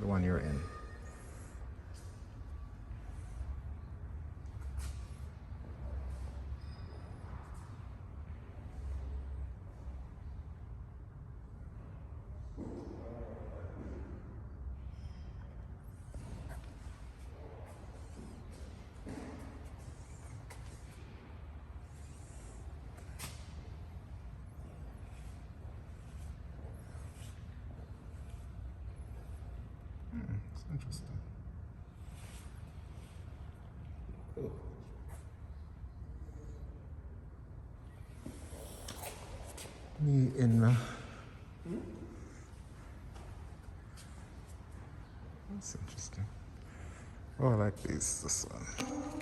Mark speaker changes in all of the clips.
Speaker 1: the one you're in. It's interesting. Cool. Me in That's interesting. Oh, I like this one.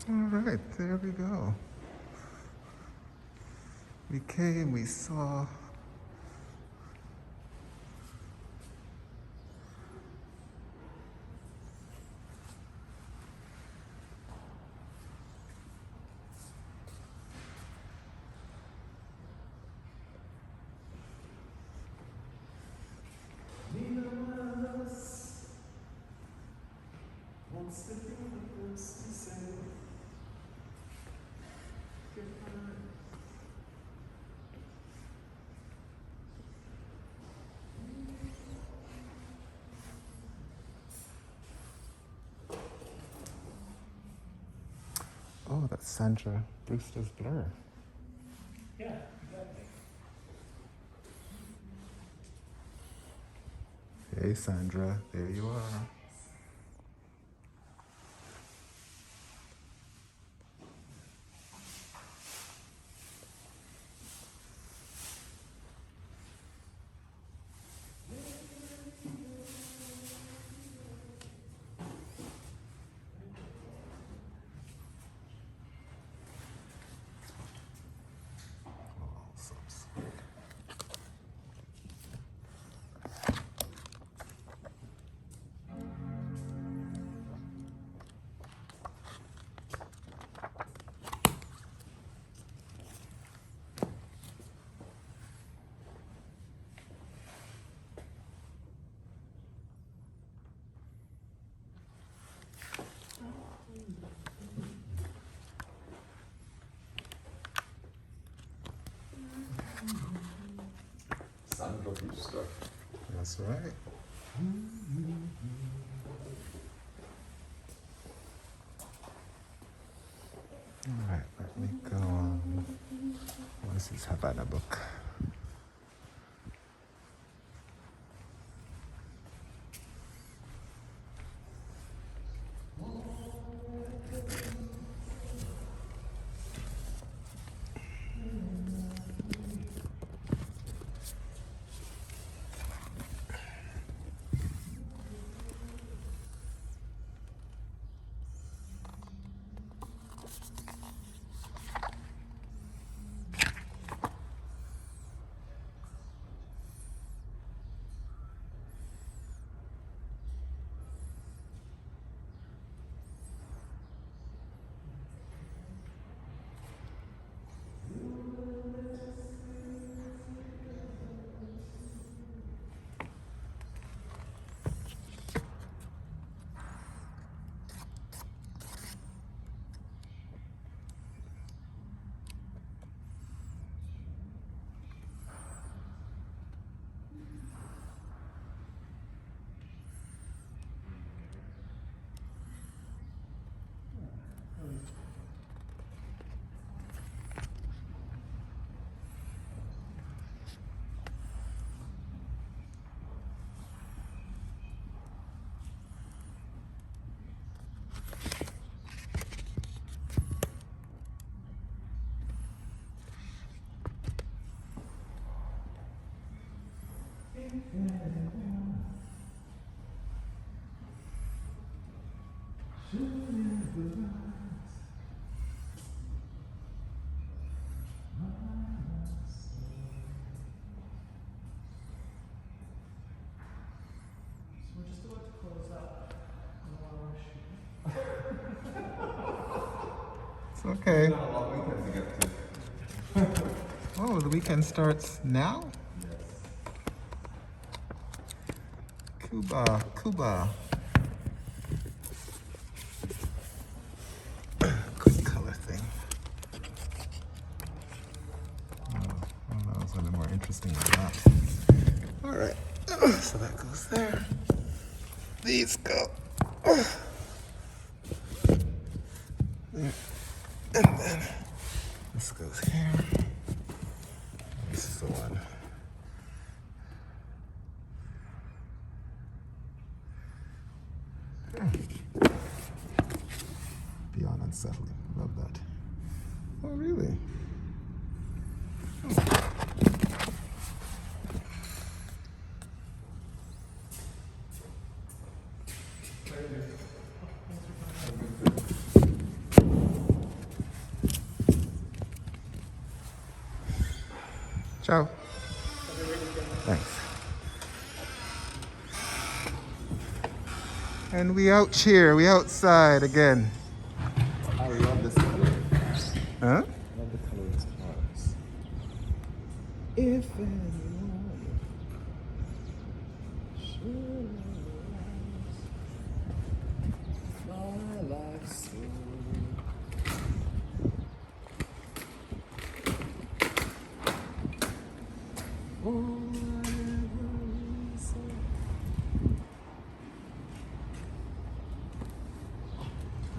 Speaker 1: All right, there we go. We came, we saw. Oh, that's Sandra Brewster's blur.
Speaker 2: Yeah, exactly.
Speaker 1: Hey, Sandra, there you are.
Speaker 2: Sandra Brewster.
Speaker 1: That's right. All right, let me go on. What is this Havana book?
Speaker 2: We're just about to close out. I don't want to rush you.
Speaker 1: It's okay.
Speaker 3: Got a long weekend to get to.
Speaker 1: Oh, the weekend starts now?
Speaker 3: Yes.
Speaker 1: Cuba. Good color thing. Oh, that was a little more interesting than that. All right, so that goes there. These go. There. And then this goes here. This is the one. Beyond unsettling. Love that. Oh, really? Ciao. Thanks. And we out here, we outside again.
Speaker 3: I love this color.
Speaker 1: Huh?
Speaker 3: I love the color of this cars. If anyone should my life soon. I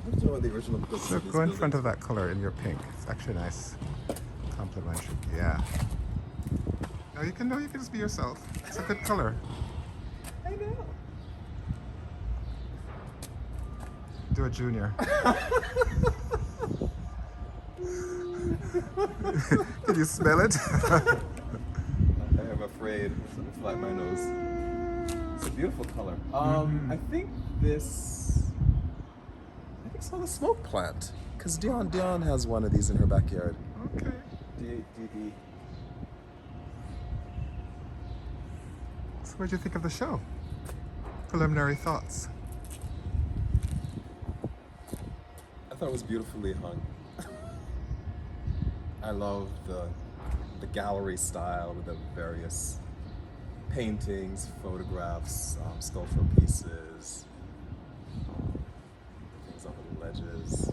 Speaker 3: don't know what the original because
Speaker 1: Look, go in front of that color in your pink. It's actually nice. Complimentary. Yeah. No, you can just be yourself. It's a good color.
Speaker 3: I know.
Speaker 1: Do a junior. Can you smell it?
Speaker 3: I am afraid to fly my nose. It's a beautiful color. I think it's on a smoke plant. Because Dion has one of these in her backyard.
Speaker 1: Okay.
Speaker 3: D.
Speaker 1: So what did you think of the show? Preliminary thoughts.
Speaker 3: I thought it was beautifully hung. I love the gallery style with the various paintings, photographs, sculptural pieces, things on the ledges.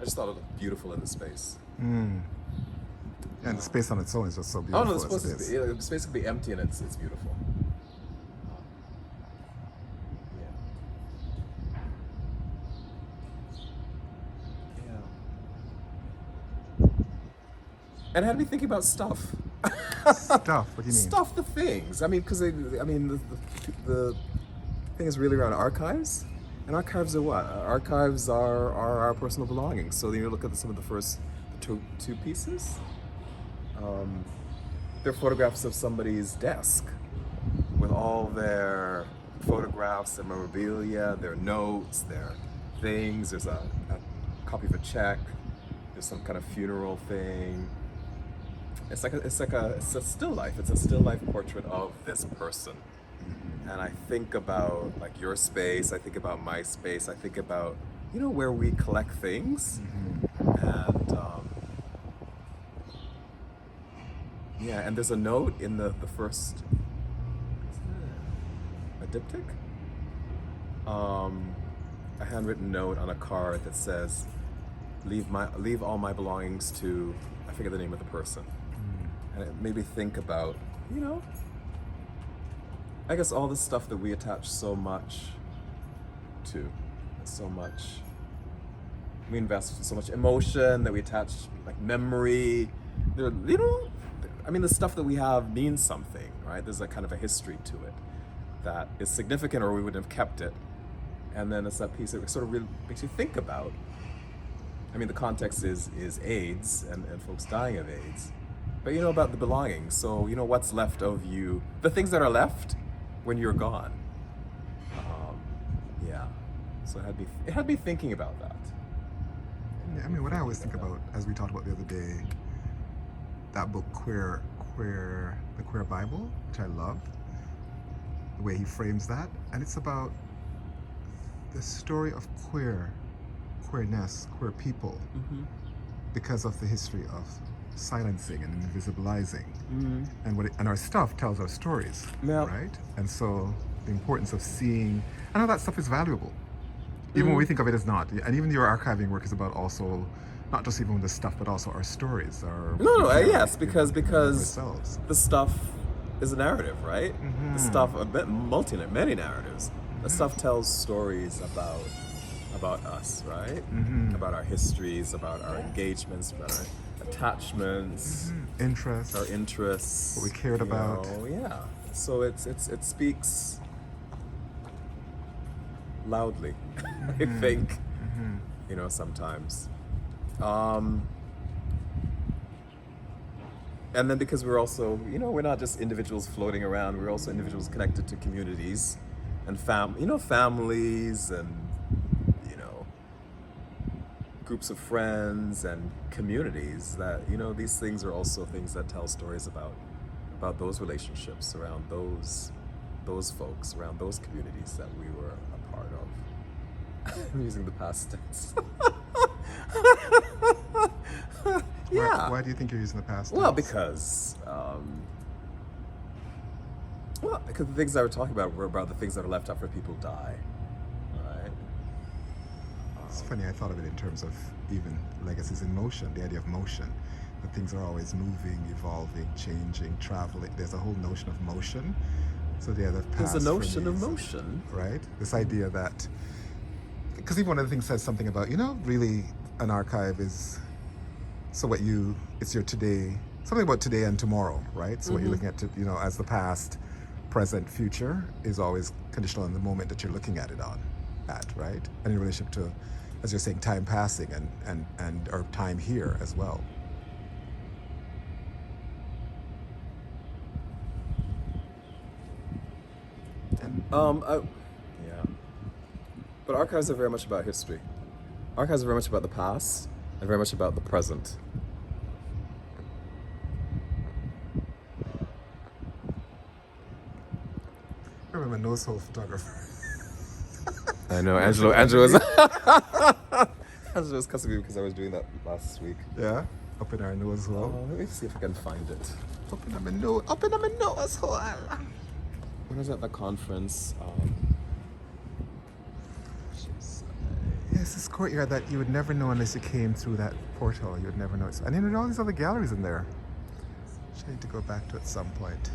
Speaker 3: I just thought it looked beautiful in the space.
Speaker 1: And the space on its own is just so beautiful.
Speaker 3: Oh no, it's supposed
Speaker 1: as
Speaker 3: to
Speaker 1: it
Speaker 3: be.
Speaker 1: is.
Speaker 3: The space could be empty and it's beautiful. And it had me thinking about stuff.
Speaker 1: Stuff. What do you mean?
Speaker 3: Stuff the things. I mean, because the thing is really around archives. And archives are what? Archives are our personal belongings. So you look at some of the first two pieces. They're photographs of somebody's desk with all their photographs, their memorabilia, their notes, their things. There's a copy of a check. There's some kind of funeral thing. It's a still life. It's a still life portrait of this person. And I think about like your space. I think about my space. I think about where we collect things. And and there's a note in the first. A diptych. A handwritten note on a card that says, "Leave all my belongings to." I forget the name of the person. And it made me think about, I guess all the stuff that we attach so much to, we invest so much emotion that we attach, like memory. The stuff that we have means something, right? There's a kind of a history to it that is significant, or we wouldn't have kept it. And then it's that piece that sort of really makes you think about. The context is AIDS and folks dying of AIDS. But about the belongings. So, what's left of you, the things that are left when you're gone. Yeah. So it had me thinking about that.
Speaker 1: Yeah, I mean, what I always think about, as we talked about the other day, that book, the Queer Bible, which I love, the way he frames that, and it's about the story of queerness, queer people, because of the history of silencing and invisibilizing, and our stuff tells our stories, right? And so the importance of seeing, I know that stuff is valuable, even when we think of it as not. And even your archiving work is about also not just even the stuff, but also our stories.
Speaker 3: Yes, because
Speaker 1: ourselves.
Speaker 3: the stuff is a narrative, right? The stuff, many narratives. The stuff tells stories about us, right? About our histories, about our engagements, about our attachments,
Speaker 1: Interests,
Speaker 3: our interests,
Speaker 1: what we cared about.
Speaker 3: Yeah. So it speaks loudly, I think. Sometimes. And then because we're also, we're not just individuals floating around, we're also individuals connected to communities and families and, groups of friends and communities that, these things are also things that tell stories about those relationships, around those folks, around those communities that we were a part of. I'm using the past tense. Yeah.
Speaker 1: Why do you think you're using the past tense?
Speaker 3: Well, because the things I were talking about were about the things that are left out for people who die, right?
Speaker 1: It's funny, I thought of it in terms of even legacies in motion, the idea of motion, that things are always moving, evolving, changing, traveling. There's a whole notion of motion. So the other past.
Speaker 3: There's a notion of motion,
Speaker 1: right? This idea that, because even one of the things says something about, really an archive is, it's your today, something about today and tomorrow, right? So what you're looking at, as the past, present, future is always conditional on the moment that you're looking at it right? And in relationship to, as you're saying, time passing and or time here as well.
Speaker 3: Yeah. But archives are very much about history. Archives are very much about the past and very much about the present.
Speaker 1: I remember a nose hole photographer.
Speaker 3: I know, Angelo was cussing me because I was doing that last week.
Speaker 1: Yeah, up in our nose hole.
Speaker 3: Let me see if I can find it.
Speaker 1: Up in my nose hole.
Speaker 3: When I was at the conference,
Speaker 1: Yes, this courtyard that you would never know unless you came through that portal. You would never know. And then there are all these other galleries in there. I need to go back to it at some point.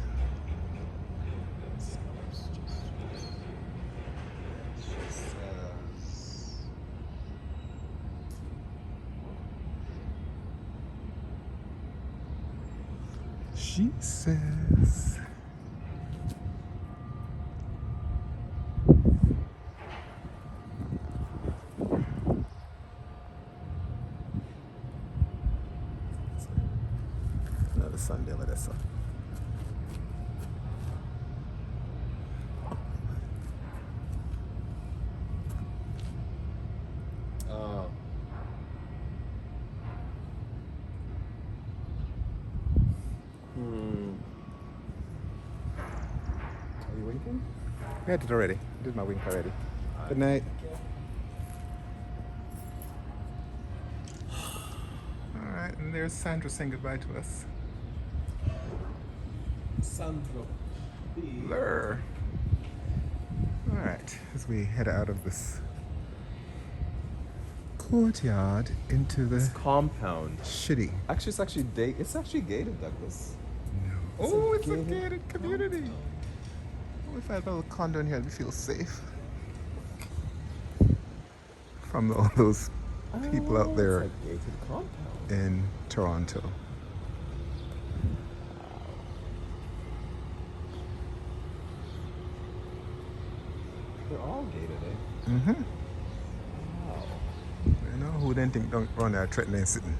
Speaker 1: She says. Another Sunday with us.
Speaker 3: Are you winking?
Speaker 1: I did already. I did my wink already. Good night. All right, and there's Sandra saying goodbye to us.
Speaker 3: Sandro.
Speaker 1: Blur. All right, as we head out of this courtyard into the
Speaker 3: Compound.
Speaker 1: shitty.
Speaker 3: Actually, it's actually gated, Douglas.
Speaker 1: Oh, it's a gated community. Oh, if I had a little condo in here, I'd feel safe from all those people out there
Speaker 3: It's a gated compound.
Speaker 1: in Toronto.
Speaker 3: They're all gated, eh?
Speaker 1: Mm-hmm.
Speaker 3: Wow.
Speaker 1: Who didn't think don't run there threatening sitting?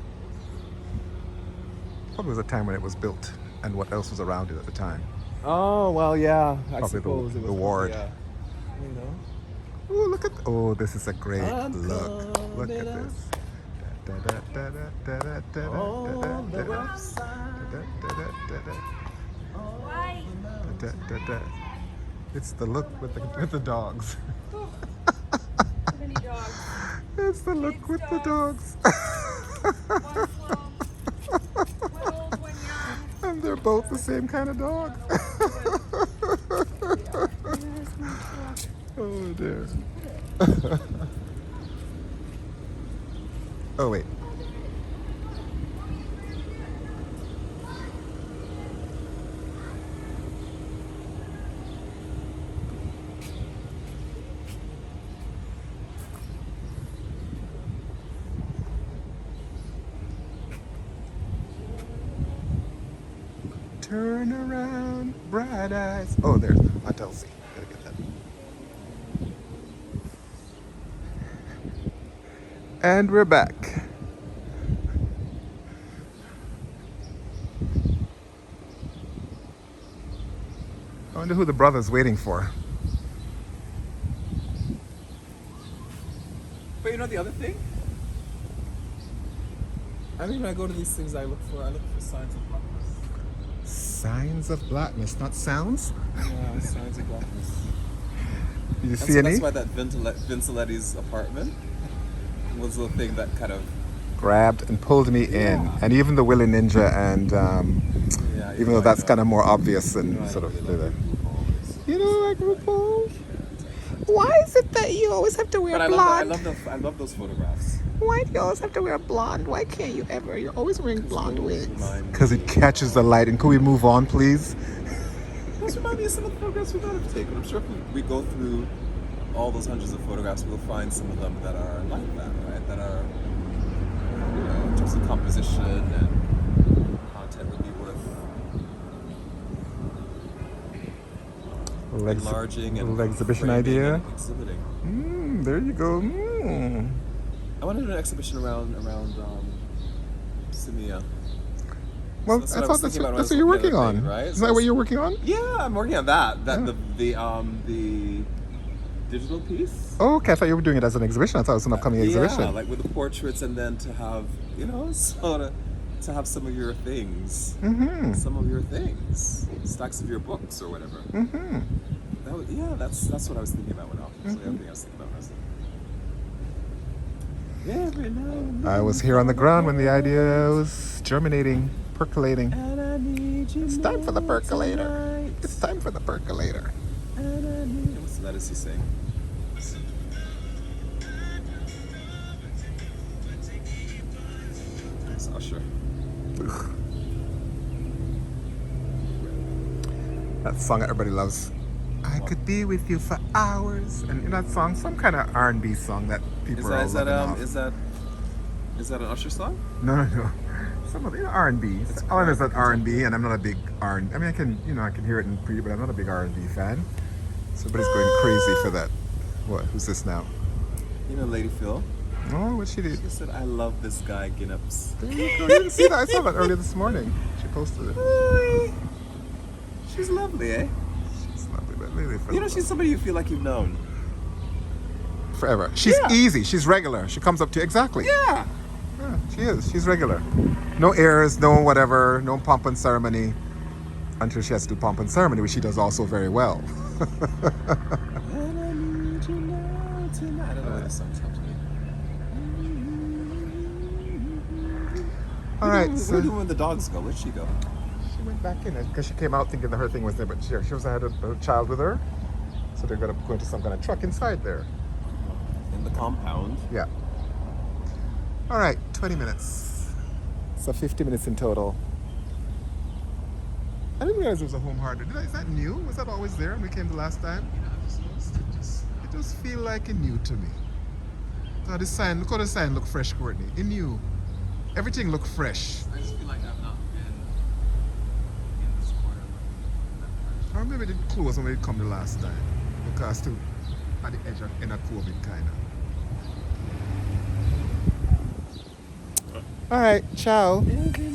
Speaker 1: Probably was a time when it was built and what else was around it at the time.
Speaker 3: Oh well, yeah. I
Speaker 1: Probably
Speaker 3: suppose
Speaker 1: the
Speaker 3: it was
Speaker 1: ward.
Speaker 3: probably, you know.
Speaker 1: Oh, look at. Oh, this is a great
Speaker 3: I'm
Speaker 1: look. Look
Speaker 3: coming
Speaker 1: at
Speaker 3: out
Speaker 1: this. Da, da, da, da, da, da, da, da,
Speaker 3: on
Speaker 1: da,
Speaker 3: the
Speaker 1: da,
Speaker 3: rough side.
Speaker 1: da, da, da, da, da,
Speaker 4: Why?
Speaker 1: da, da, da. It's the look with the dogs.
Speaker 4: Too many dogs.
Speaker 1: It's the look
Speaker 4: Kids,
Speaker 1: with the dogs.
Speaker 4: One slow, one old, one young.
Speaker 1: And they're both the same kind of dog. Oh dear. Oh wait. Turn around, bright eyes. Oh, there's Aunt Elsie. Gotta get that. And we're back. I wonder who the brother's waiting for.
Speaker 3: But you know the other thing? I mean, when I go to these things, I look for signs of blackness.
Speaker 1: Signs of blackness, not sounds.
Speaker 3: Yeah, signs of blackness.
Speaker 1: Did you
Speaker 3: And
Speaker 1: see
Speaker 3: so
Speaker 1: any?
Speaker 3: that's why that Vinceletti's apartment was the thing that kind of
Speaker 1: Grabbed and pulled me in,
Speaker 3: Yeah.
Speaker 1: and even the Willy Ninja, and
Speaker 3: yeah.
Speaker 1: even though that's kind of more obvious and
Speaker 3: I don't
Speaker 1: sort of.
Speaker 3: really like RuPaul.
Speaker 1: You don't like RuPaul? Why is it that you always have to wear
Speaker 3: But I
Speaker 1: blonde?
Speaker 3: love those photographs.
Speaker 1: Why do you always have to wear blonde? Why can't you ever? You're always wearing blonde
Speaker 3: those
Speaker 1: wigs.
Speaker 3: remind me-
Speaker 1: Because it catches the light. And could we move on, please?
Speaker 3: Those remind me of some of the photographs we might have taken. I'm sure if we go through all those hundreds of photographs, we'll find some of them that are like that, right? That are, you know, in terms of composition and content would be worth enlarging and
Speaker 1: little exhibition
Speaker 3: framing
Speaker 1: idea.
Speaker 3: and exhibiting.
Speaker 1: There you go.
Speaker 3: I want to do an exhibition around Simia.
Speaker 1: Well,
Speaker 3: that's
Speaker 1: I
Speaker 3: what I
Speaker 1: thought
Speaker 3: was
Speaker 1: that's
Speaker 3: thinking about when I
Speaker 1: what
Speaker 3: was
Speaker 1: you're
Speaker 3: looking
Speaker 1: working
Speaker 3: at the
Speaker 1: on,
Speaker 3: thing, right?
Speaker 1: Isn't
Speaker 3: So
Speaker 1: that what you're working on?
Speaker 3: Yeah, I'm working on that. That
Speaker 1: Yeah.
Speaker 3: the digital piece.
Speaker 1: Oh, okay. I thought you were doing it as an exhibition. I thought it was an upcoming exhibition.
Speaker 3: Yeah, like with the portraits, and then to have, you know, sort of to have some of your things, some of your things, stacks of your books or whatever. That was, yeah, that's what I was thinking about when I was everything I was thinking about when I was thinking. Every now and
Speaker 1: I was here on the ground when the idea was germinating, percolating.
Speaker 3: and I need you
Speaker 1: It's time for the
Speaker 3: now
Speaker 1: percolator.
Speaker 3: tonight.
Speaker 1: It's time for the percolator.
Speaker 3: And I need. What's that? Is he saying? It's Usher.
Speaker 1: That song that everybody loves. I could be with you for hours. And in that song, some kind of R&B song that people are all loving off.
Speaker 3: Is that an Usher song?
Speaker 1: No. Some of the R&B. All I know is that R&B, and I'm not a big R&B. I mean, I can hear it in pre, but I'm not a big R&B fan. So everybody's going crazy for that. What? Who's this now?
Speaker 3: You know, Lady Phil.
Speaker 1: Oh, what she did?
Speaker 3: She said, "I love this guy, Ginnups."
Speaker 1: There you go. You didn't see that? I saw that earlier this morning. She posted it.
Speaker 3: She's lovely, eh?
Speaker 1: She's lovely, but really
Speaker 3: You know, she's somebody you feel like you've known.
Speaker 1: forever. She's
Speaker 3: Yeah.
Speaker 1: easy. She's regular. She comes up to exactly.
Speaker 3: Yeah.
Speaker 1: Yeah, she is. She's regular. No airs, no whatever, no pomp and ceremony. Until she has to do pomp and ceremony, which she does also very well.
Speaker 3: And I need you now tonight. I don't know where this song's come to me.
Speaker 1: All right.
Speaker 3: Where
Speaker 1: So
Speaker 3: do when the dogs go? Where'd she go?
Speaker 1: she went back in it because she came out thinking that her thing was there, but she was had a child with her, so they're gonna go into some kind of truck inside there.
Speaker 3: In the compound.
Speaker 1: Yeah. All right, 20 minutes. So 50 minutes in total. I didn't realize there was a home hardware. Is that new? Was that always there when we came the last time? It just feel like it new to me. So the sign, look how the sign look fresh, Courtney. It new. Everything look fresh.
Speaker 3: I just feel like I've not been in this corner.
Speaker 1: Or maybe it closed when we come the last time. Because still at the edge of in a COVID kind of. All right, ciao.
Speaker 3: Every